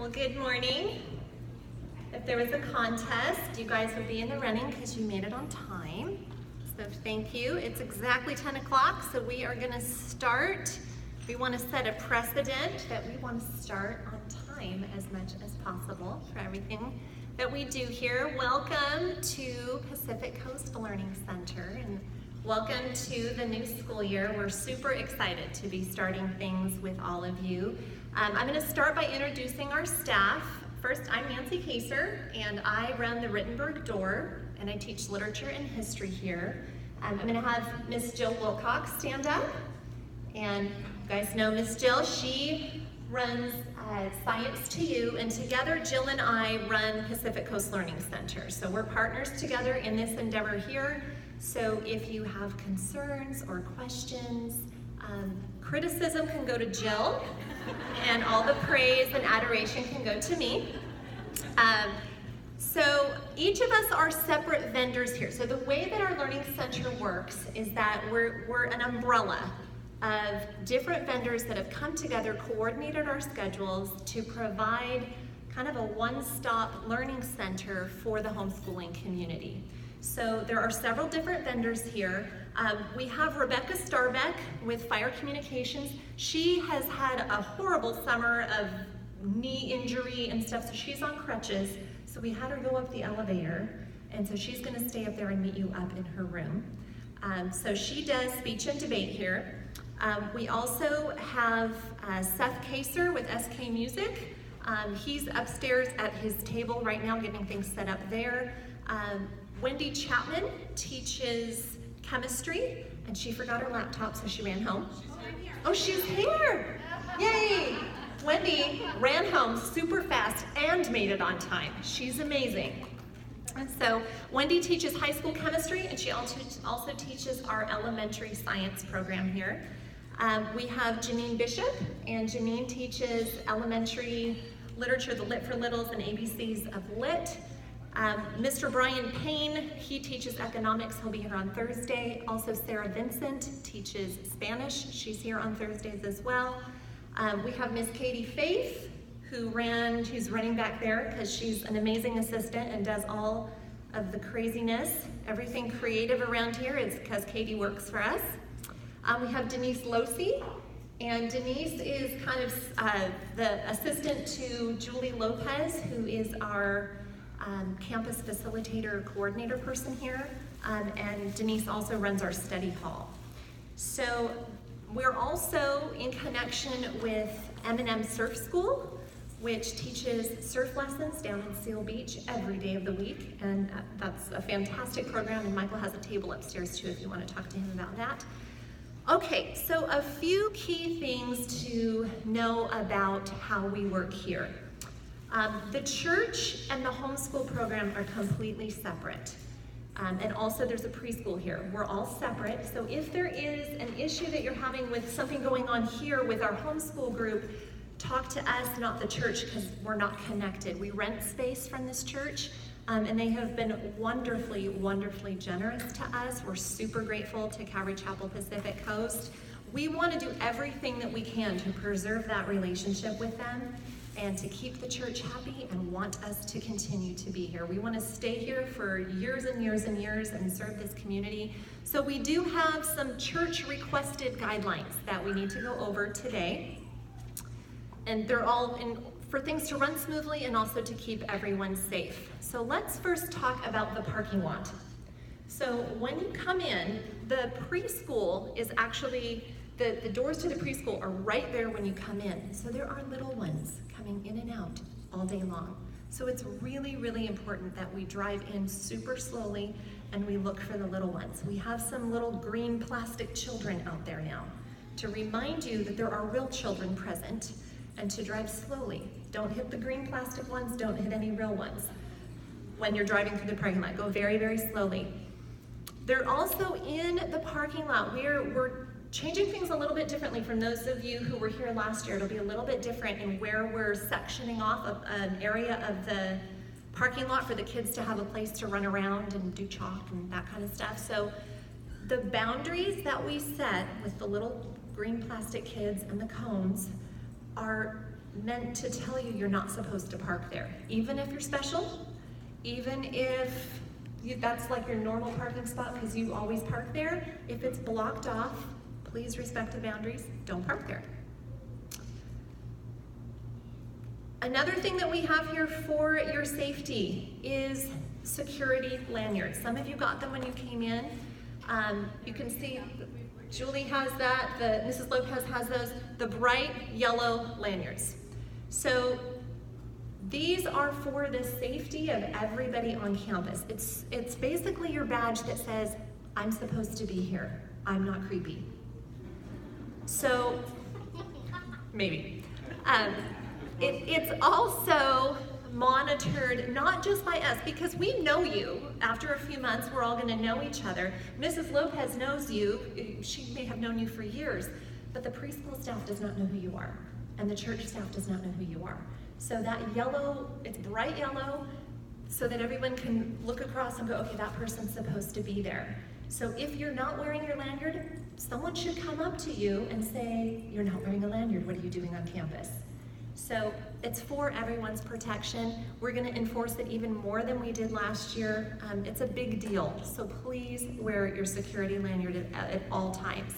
Well, good morning. If there was a contest, you guys would be in the running because you made it on time. So thank you. It's exactly 10 o'clock, so we are going to start. We want to set a precedent that we want to start on time as much as possible for everything that we do here. Welcome to Pacific Coast Learning Center and welcome to the new school year. We're super excited to be starting things with all of you. I'm going to start by introducing our staff. First, I'm Nancy Kaser, and I run the Rittenberg Door, and I teach literature and history here. I'm going to have Miss Jill Wilcox stand up, and you guys know Miss Jill. She runs Science to You, and together Jill and I run Pacific Coast Learning Center. So we're partners together in this endeavor here. So if you have concerns or questions, criticism can go to Jill, and all the praise and adoration can go to me. So each of us are separate vendors here. So the way that our Learning Center works is that we're an umbrella of different vendors that have come together, coordinated our schedules to provide kind of a one-stop learning center for the homeschooling community. So there are several different vendors here. We have Rebecca Starbeck with Fire Communications. She has had a horrible summer of knee injury and stuff, so she's on crutches. So we had her go up the elevator, and so she's gonna stay up there and meet you up in her room. So she does speech and debate here. We also have Seth Kaser with SK Music. He's upstairs at his table right now getting things set up there. Wendy Chapman teaches chemistry, and she forgot her laptop, so she ran home. Oh, she's here! Yay! Wendy ran home super fast and made it on time. She's amazing. And so Wendy teaches high school chemistry, and she also teaches our elementary science program here. We have Janine Bishop, and Janine teaches elementary literature, the Lit for Littles and ABCs of Lit. Mr. Brian Payne, he teaches economics. He'll be here on Thursday. Also, Sarah Vincent teaches Spanish. She's here on Thursdays as well. We have Miss Katie Faith, who's running back there because she's an amazing assistant and does all of the craziness. Everything creative around here is because Katie works for us. We have Denise Losi, and Denise is kind of the assistant to Julie Lopez, who is our campus facilitator coordinator person here, and Denise also runs our study hall. So we're also in connection with M&M Surf School, which teaches surf lessons down in Seal Beach every day of the week, and that's a fantastic program, and Michael has a table upstairs too if you want to talk to him about that. Okay, so a few key things to know about how we work here. The church and the homeschool program are completely separate. And also there's a preschool here. We're all separate. So if there is an issue that you're having with something going on here with our homeschool group, talk to us, not the church, because we're not connected. We rent space from this church, and they have been wonderfully, wonderfully generous to us. We're super grateful to Calvary Chapel Pacific Coast. We want to do everything that we can to preserve that relationship with them and to keep the church happy and want us to continue to be here. We want to stay here for years and years and years and serve this community. So we do have some church requested guidelines that we need to go over today. And they're all for things to run smoothly and also to keep everyone safe. So let's first talk about the parking lot. So when you come in, the preschool is actually, the doors to the preschool are right there when you come in. So there are little ones coming in and out all day long. So it's really, really important that we drive in super slowly and we look for the little ones. We have some little green plastic children out there now to remind you that there are real children present and to drive slowly. Don't hit the green plastic ones, don't hit any real ones. When you're driving through the parking lot, go very, very slowly. They're also in the parking lot. We're changing things a little bit differently from those of you who were here last year. It'll be a little bit different in where we're sectioning off an area of the parking lot for the kids to have a place to run around and do chalk and that kind of stuff. So the boundaries that we set with the little green plastic kids and the cones are meant to tell you you're not supposed to park there. Even if you're special, even if that's like your normal parking spot because you always park there, if it's blocked off, please respect the boundaries, don't park there. Another thing that we have here for your safety is security lanyards. Some of you got them when you came in. You can see Julie has that, Mrs. Lopez has those, the bright yellow lanyards. So these are for the safety of everybody on campus. It's basically your badge that says, I'm supposed to be here. I'm not creepy. So, maybe. It's also monitored not just by us, because we know you. After a few months, we're all gonna know each other. Mrs. Lopez knows you. She may have known you for years, but the preschool staff does not know who you are, and the church staff does not know who you are. So that yellow, it's bright yellow, so that everyone can look across and go, okay, that person's supposed to be there. So if you're not wearing your lanyard, someone should come up to you and say, you're not wearing a lanyard, what are you doing on campus? So it's for everyone's protection. We're gonna enforce it even more than we did last year. It's a big deal, so please wear your security lanyard at all times.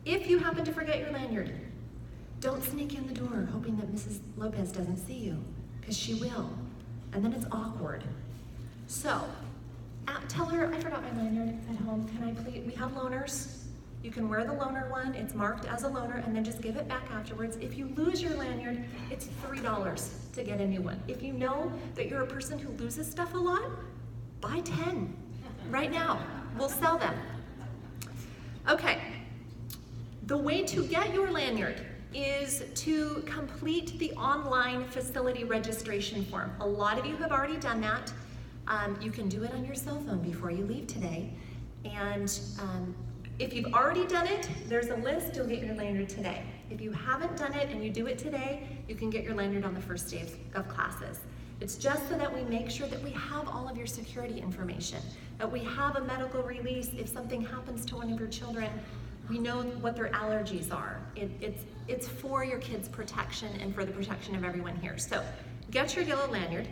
If you happen to forget your lanyard, don't sneak in the door hoping that Mrs. Lopez doesn't see you, because she will, and then it's awkward. So, tell her, I forgot my lanyard at home, can I please, we have loaners. You can wear the loaner one, it's marked as a loaner, and then just give it back afterwards. If you lose your lanyard, it's $3 to get a new one. If you know that you're a person who loses stuff a lot, buy 10 right now. We'll sell them. Okay, the way to get your lanyard is to complete the online facility registration form. A lot of you have already done that. You can do it on your cell phone before you leave today. And if you've already done it, there's a list, you'll get your lanyard today. If you haven't done it and you do it today, you can get your lanyard on the first day of classes. It's just so that we make sure that we have all of your security information, that we have a medical release if something happens to one of your children. We know what their allergies are. It's for your kids' protection and for the protection of everyone here. So get your yellow lanyard.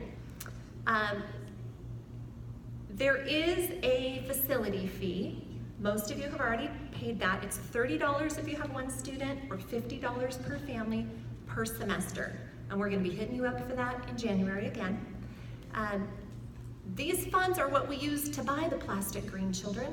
There is a facility fee. Most of you have already paid that. It's $30 if you have one student or $50 per family per semester. And we're gonna be hitting you up for that in January again. These funds are what we use to buy the plastic green children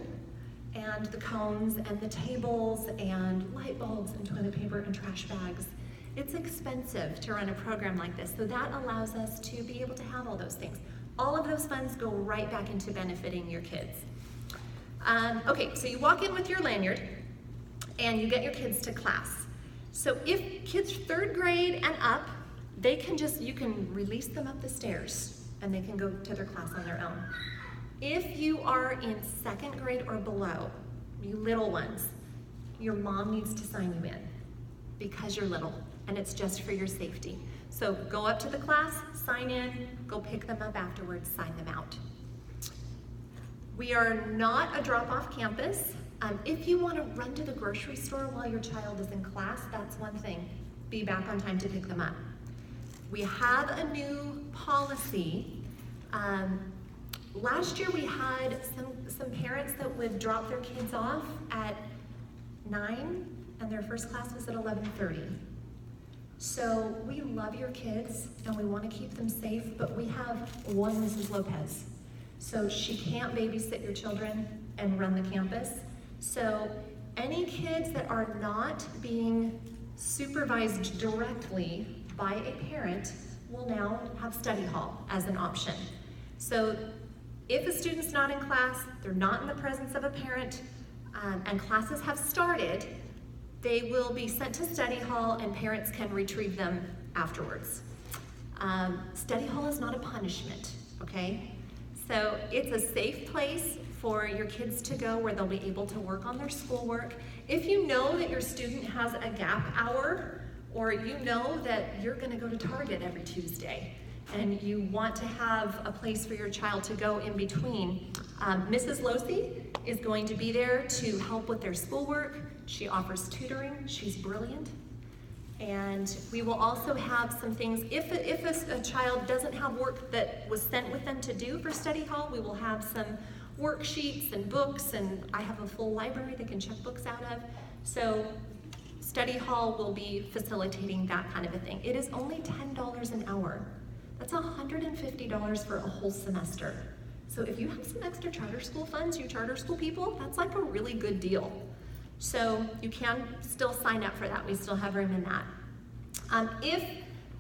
and the cones and the tables and light bulbs and toilet paper and trash bags. It's expensive to run a program like this, so that allows us to be able to have all those things. All of those funds go right back into benefiting your kids. Okay, so you walk in with your lanyard and you get your kids to class. So if kids 3rd grade and up, you can release them up the stairs and they can go to their class on their own. If you are in 2nd grade or below, you little ones, your mom needs to sign you in because you're little and it's just for your safety. So go up to the class, sign in, go pick them up afterwards, sign them out. We are not a drop-off campus. If you want to run to the grocery store while your child is in class, that's one thing. Be back on time to pick them up. We have a new policy. Last year we had some parents that would drop their kids off at 9 and their first class was at 11:30. So we love your kids and we want to keep them safe, but we have one Mrs. Lopez. So she can't babysit your children and run the campus. So any kids that are not being supervised directly by a parent will now have study hall as an option. So if a student's not in class, they're not in the presence of a parent, and classes have started, they will be sent to study hall and parents can retrieve them afterwards. Study hall is not a punishment, okay? So it's a safe place for your kids to go where they'll be able to work on their schoolwork. If you know that your student has a gap hour, or you know that you're gonna go to Target every Tuesday, and you want to have a place for your child to go in between, Mrs. Losi is going to be there to help with their schoolwork. She offers tutoring, she's brilliant. And we will also have some things, if a child doesn't have work that was sent with them to do for study hall, we will have some worksheets and books, and I have a full library they can check books out of. So study hall will be facilitating that kind of a thing. It is only $10 an hour. That's $150 for a whole semester. So if you have some extra charter school funds, you charter school people, that's like a really good deal. So you can still sign up for that. We still have room in that.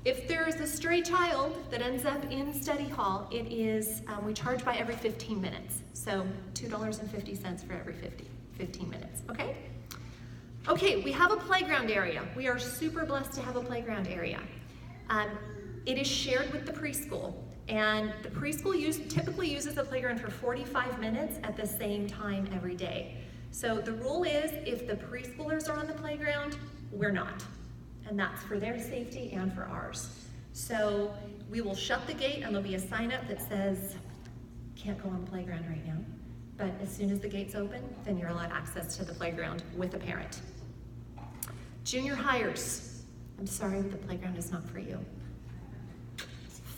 If there is a stray child that ends up in study hall, it is, we charge by every 15 minutes. So $2.50 for every 15 minutes, okay? Okay, we have a playground area. We are super blessed to have a playground area. It is shared with the preschool, and the preschool typically uses the playground for 45 minutes at the same time every day. So the rule is, if the preschoolers are on the playground, we're not. And that's for their safety and for ours. So we will shut the gate and there'll be a sign up that says, can't go on the playground right now. But as soon as the gate's open, then you're allowed access to the playground with a parent. Junior hires, I'm sorry, the playground is not for you.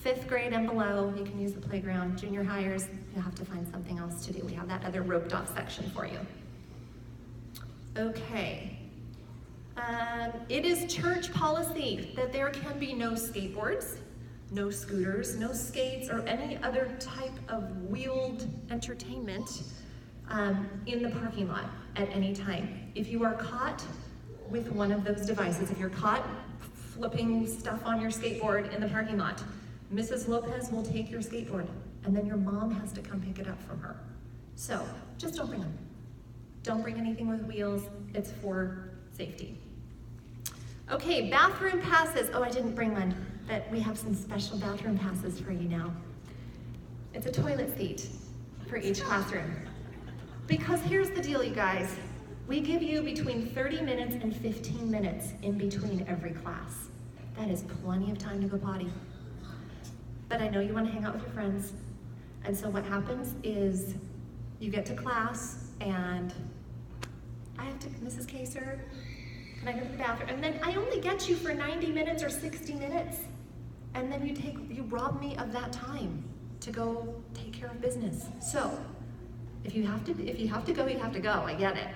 5th grade and below, you can use the playground. Junior hires, you'll have to find something else to do. We have that other roped off section for you. Okay. It is church policy that there can be no skateboards, no scooters, no skates, or any other type of wheeled entertainment in the parking lot at any time. If you are caught with one of those devices, if you're caught flipping stuff on your skateboard in the parking lot, Mrs. Lopez will take your skateboard, and then your mom has to come pick it up from her. So just don't bring them. Don't bring anything with wheels. It's for safety. Okay, bathroom passes. Oh, I didn't bring one, but we have some special bathroom passes for you now. It's a toilet seat for each classroom. Because here's the deal, you guys. We give you between 30 minutes and 15 minutes in between every class. That is plenty of time to go potty. But I know you want to hang out with your friends. And so what happens is you get to class and I have to, Mrs. Kaser, can I go to the bathroom? And then I only get you for 90 minutes or 60 minutes. And then you rob me of that time to go take care of business. So if you have to go, you have to go, I get it.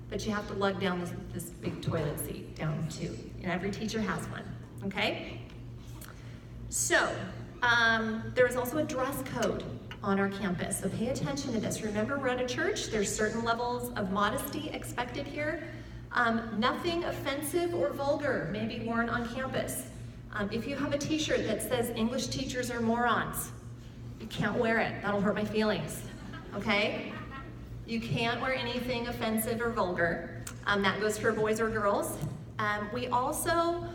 But you have to lug down this big toilet seat down too. And every teacher has one, okay? So there is also a dress code on our campus, so pay attention to this. Remember, we're at a church, there's certain levels of modesty expected here. Nothing offensive or vulgar may be worn on campus. If you have a t-shirt that says English teachers are morons, you can't wear it, that'll hurt my feelings, okay? You can't wear anything offensive or vulgar. That goes for boys or girls. We also,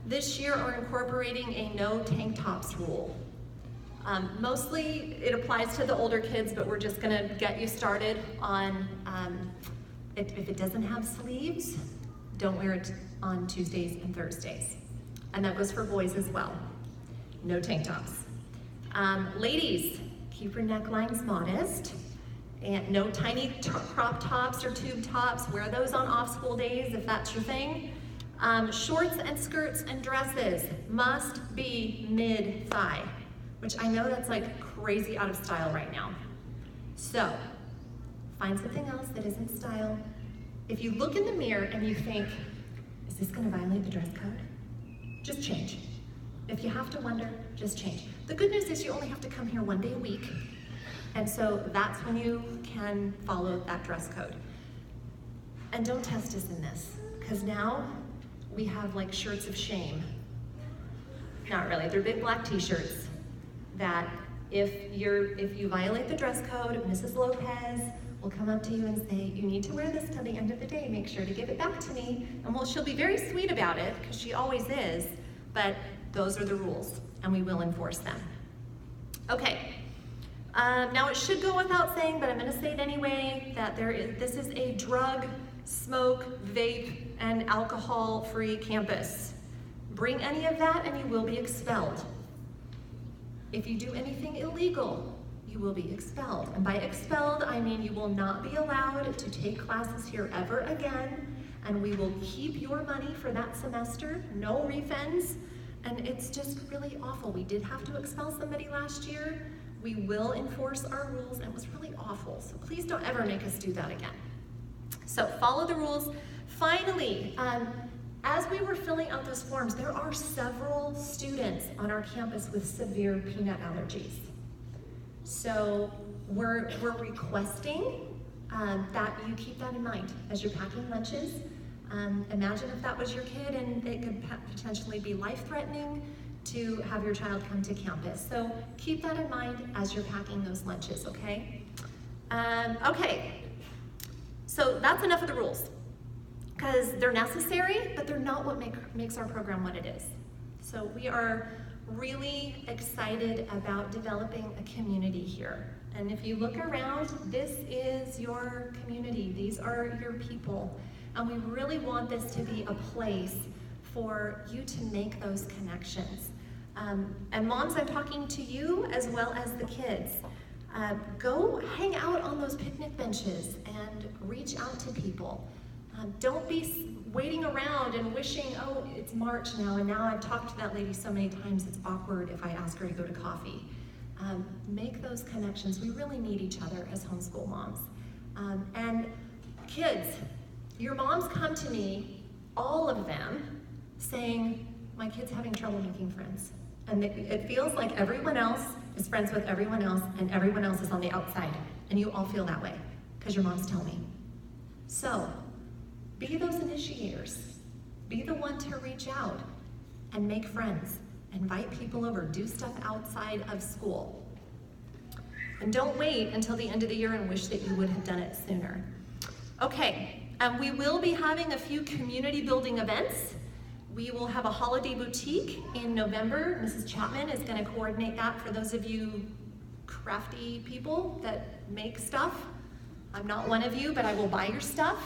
this year, are incorporating a no tank tops rule. Mostly it applies to the older kids, but we're just gonna get you started on, if it doesn't have sleeves, don't wear it on Tuesdays and Thursdays. And that goes for boys as well. No tank tops. Ladies, keep your necklines modest. And no tiny crop tops or tube tops. Wear those on off-school days if that's your thing. Shorts and skirts and dresses must be mid-thigh, which I know that's like crazy out of style right now. So, find something else that isn't style. If you look in the mirror and you think, is this gonna violate the dress code? Just change. If you have to wonder, just change. The good news is you only have to come here one day a week. And so that's when you can follow that dress code. And don't test us in this, because now we have like shirts of shame. Not really, they're big black t-shirts that if you violate the dress code, Mrs. Lopez will come up to you and say, you need to wear this till the end of the day, make sure to give it back to me. And she'll be very sweet about it, because she always is, but those are the rules, and we will enforce them. Okay. Now it should go without saying, but I'm going to say it anyway, that this is a drug, smoke, vape, and alcohol-free campus. Bring any of that and you will be expelled. If you do anything illegal, you will be expelled. And by expelled, I mean you will not be allowed to take classes here ever again, and we will keep your money for that semester, no refunds, and it's just really awful. We did have to expel somebody last year. We will enforce our rules, and it was really awful, so please don't ever make us do that again. So follow the rules. Finally, as we were filling out those forms, there are several students on our campus with severe peanut allergies. So we're requesting that you keep that in mind as you're packing lunches. Imagine if that was your kid and it could potentially be life-threatening to have your child come to campus. So keep that in mind as you're packing those lunches, okay? Okay, so that's enough of the rules, because they're necessary, but they're not what makes our program what it is. So we are really excited about developing a community here. And if you look around, this is your community. These are your people. And we really want this to be a place for you to make those connections. And moms, I'm talking to you as well as the kids. Go hang out on those picnic benches and reach out to people. Don't be waiting around and wishing, oh, it's March now, and now I've talked to that lady so many times, it's awkward if I ask her to go to coffee. Make those connections. We really need each other as homeschool moms. And kids, your moms come to me, all of them, saying, my kid's having trouble making friends. And it feels like everyone else is friends with everyone else, and everyone else is on the outside. And you all feel that way, because your moms tell me. So, be those initiators. Be the one to reach out and make friends. Invite people over, do stuff outside of school. And don't wait until the end of the year and wish that you would have done it sooner. Okay, we will be having a few community building events. We will have a holiday boutique in November. Mrs. Chapman is going to coordinate that for those of you crafty people that make stuff. I'm not one of you, but I will buy your stuff.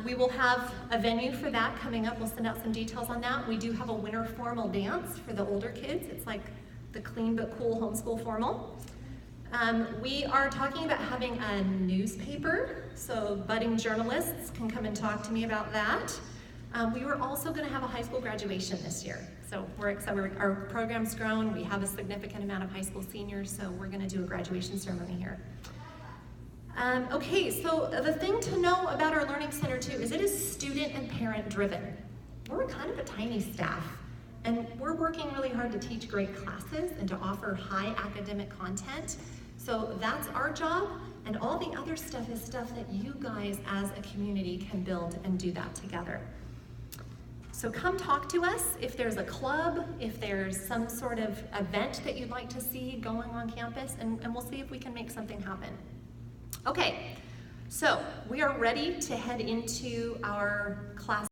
We will have a venue for that coming up. We'll send out some details on that. We do have a winter formal dance for the older kids. It's like the clean but cool homeschool formal. We are talking about having a newspaper, so budding journalists can come and talk to me about that. We were also going to have a high school graduation this year. So we're excited. Our program's grown. We have a significant amount of high school seniors, so we're going to do a graduation ceremony here. Okay, so the thing to know about our Learning Center too is it is student and parent driven. We're kind of a tiny staff, and we're working really hard to teach great classes and to offer high academic content. So that's our job, and all the other stuff is stuff that you guys as a community can build and do that together. So come talk to us if there's a club, if there's some sort of event that you'd like to see going on campus, and we'll see if we can make something happen. Okay, so we are ready to head into our class.